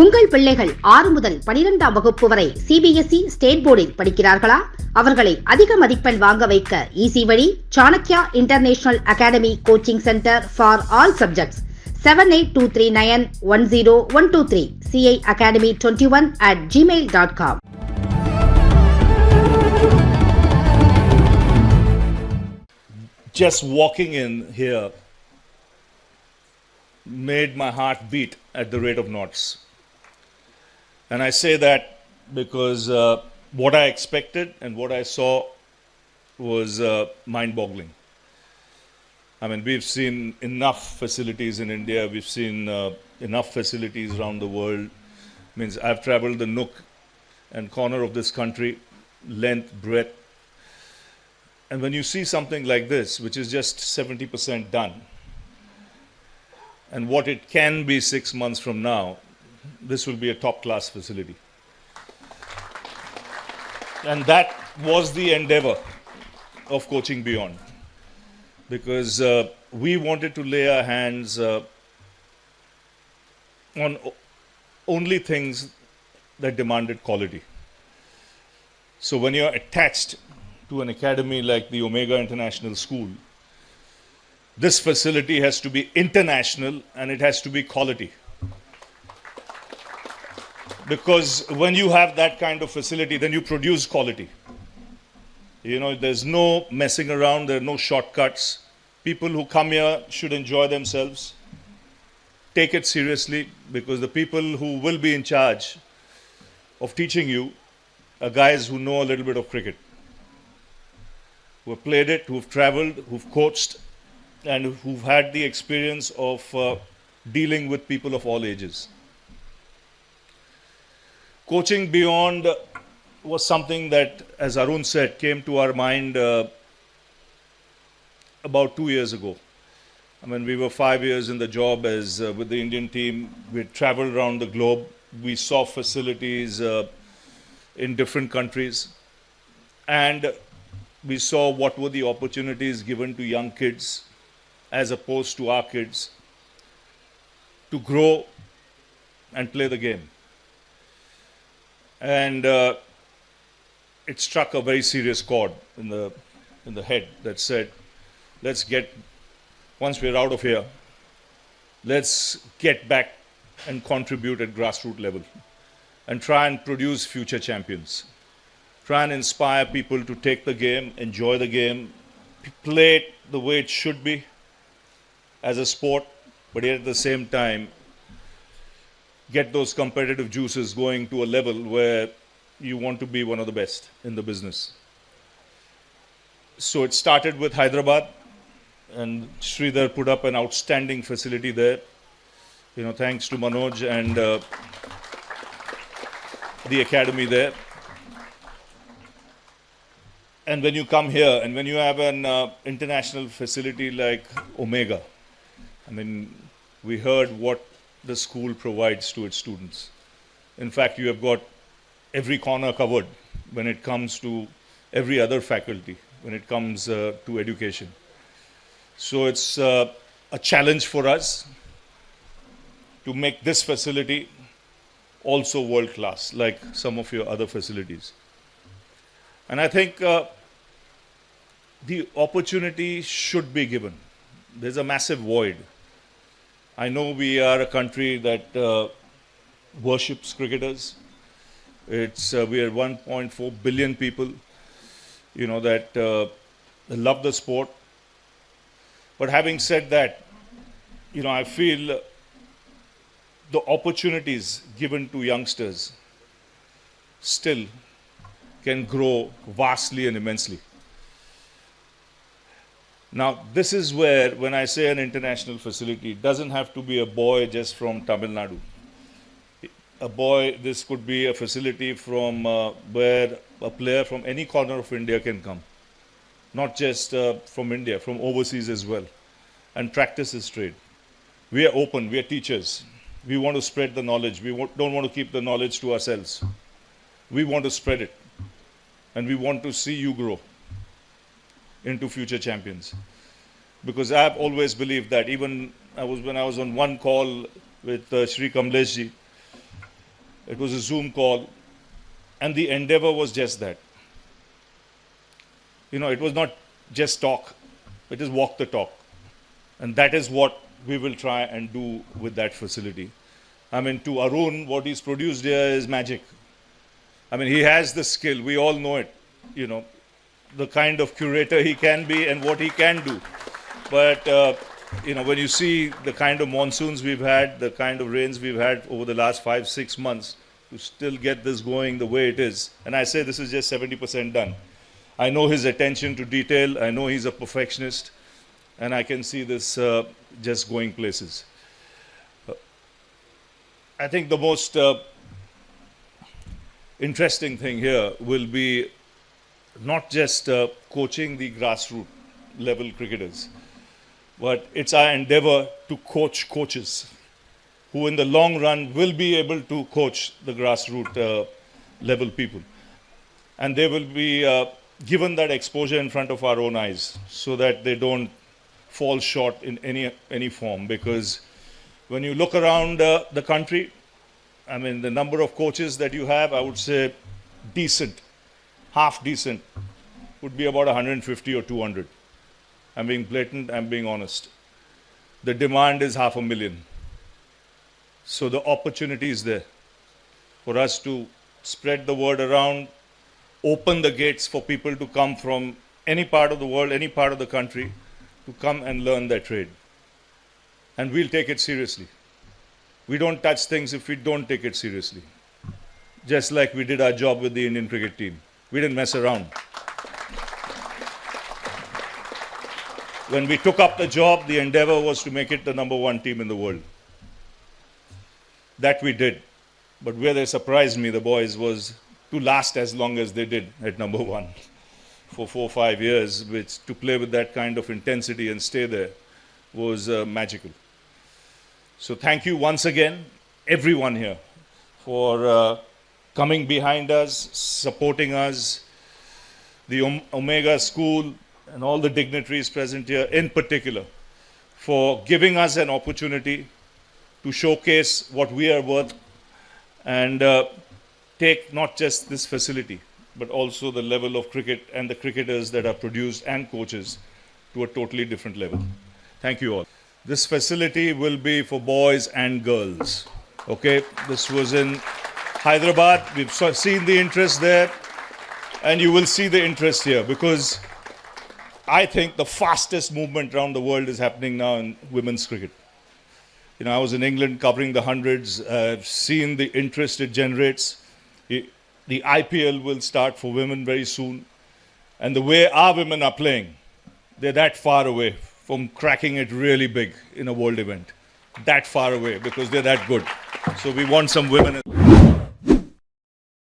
உங்கள் பிள்ளைகள் 6 முதல் 12ஆம் வகுப்பு வரை சிபிஎஸ்இ ஸ்டேட் போர்டில் படிக்கிறார்களா? அவர்களை அதிக மதிப்பெண் வாங்க வைக்க ஈசி வழி Chanakya international academy coaching centre for all subjects 7823910123 ciacademy21@gmail.com. Just walking in here made my heart beat at the rate of knots. And I say that because what I expected and what I saw was mind-boggling. I mean, we've seen enough facilities in India, we've seen enough facilities around the world. Means I've traveled the nook and corner of this country, length, breadth. And when you see something like this, which is just 70% done, and what it can be 6 months from now, this will be a top-class facility. And that was the endeavor of Coaching Beyond, because we wanted to lay our hands on only things that demanded quality. So when you're attached to an academy like the Omega International School, this facility has to be international and it has to be quality. Because when you have that kind of facility, then you produce quality. You know, there's no messing around, there are no shortcuts. People who come here should enjoy themselves. Take it seriously, because the people who will be in charge of teaching you are guys who know a little bit of cricket, who have played it, who've traveled, who've coached, and who've had the experience of dealing with people of all ages. Coaching Beyond was something that, as Arun said, came to our mind about 2 years ago. I mean, we were 5 years in the job as with the Indian team. We traveled around the globe. We saw facilities in different countries. And we saw what were the opportunities given to young kids as opposed to our kids to grow and play the game. And it struck a very serious chord in the head that said, let's get, once we're out of here, let's get back and contribute at grassroots level and try and produce future champions. Try and inspire people to take the game, enjoy the game, play it the way it should be as a sport, but yet at the same time get those competitive juices going to a level where you want to be one of the best in the business. So it started with Hyderabad, and Sridhar put up an outstanding facility there. You know, thanks to Manoj and the academy there. And when you come here, and when you have an international facility like Omega, I mean, we heard what the school provides to its students. In fact, you have got every corner covered when it comes to every other faculty, when it comes to education. So it's a challenge for us to make this facility also world-class, like some of your other facilities. And I think the opportunity should be given. There's a massive void. I know we are a country that worships cricketers. We are 1.4 billion people, you know, that love the sport. But having said that, you know, I feel the opportunities given to youngsters still can grow vastly and immensely. Now, this is where, when I say an international facility, it doesn't have to be a boy just from Tamil Nadu. This could be a facility from where a player from any corner of India can come. Not just from India, from overseas as well, and practice his trade. We are open, we are teachers. We want to spread the knowledge. We don't want to keep the knowledge to ourselves. We want to spread it. And we want to see you grow into future champions. Because I've always believed that, even when I was on one call with Shri Kamlesh ji, It was a Zoom call, and the endeavor was just that. It was not just talk, it is walk the talk. And that is what we will try and do with that facility. To Arun, what he's produced here is magic. He has the skill, we all know it, the kind of curator he can be and what he can do. But, when you see the kind of monsoons we've had, the kind of rains we've had over the last 5-6 months, to still get this going the way it is. And I say this is just 70% done. I know his attention to detail, I know he's a perfectionist, and I can see this just going places. I think the most interesting thing here will be not just coaching the grassroots level cricketers, but it's our endeavor to coach coaches who in the long run will be able to coach the grassroots level people. And they will be given that exposure in front of our own eyes so that they don't fall short in any form. Because when you look around the country, the number of coaches that you have, I would say decent, half decent, would be about 150 or 200. I'm being blatant, I'm being honest. The demand is 500,000. So the opportunity is there for us to spread the word around, open the gates for people to come from any part of the world, any part of the country, to come and learn their trade. And we'll take it seriously. We don't touch things if we don't take it seriously. Just like we did our job with the Indian cricket team. We didn't mess around. When we took up the job, the endeavor was to make it the #1 team in the world. That we did. But where they surprised me, the boys, was to last as long as they did at #1 for 4 or 5 years, which to play with that kind of intensity and stay there was magical. So thank you once again, everyone here, for coming behind us, supporting us, the Omega School and all the dignitaries present here in particular, for giving us an opportunity to showcase what we are worth and take not just this facility, but also the level of cricket and the cricketers that are produced and coaches to a totally different level. Thank you all. This facility will be for boys and girls. Okay, this was in Hyderabad. We've seen the interest there, and you will see the interest here, because I think the fastest movement around the world is happening now in women's cricket. I was in England covering the hundreds. I've seen the interest it generates. The IPL will start for women very soon. And the way our women are playing, they're that far away from cracking it really big in a world event. That far away, because they're that good. So we want some women.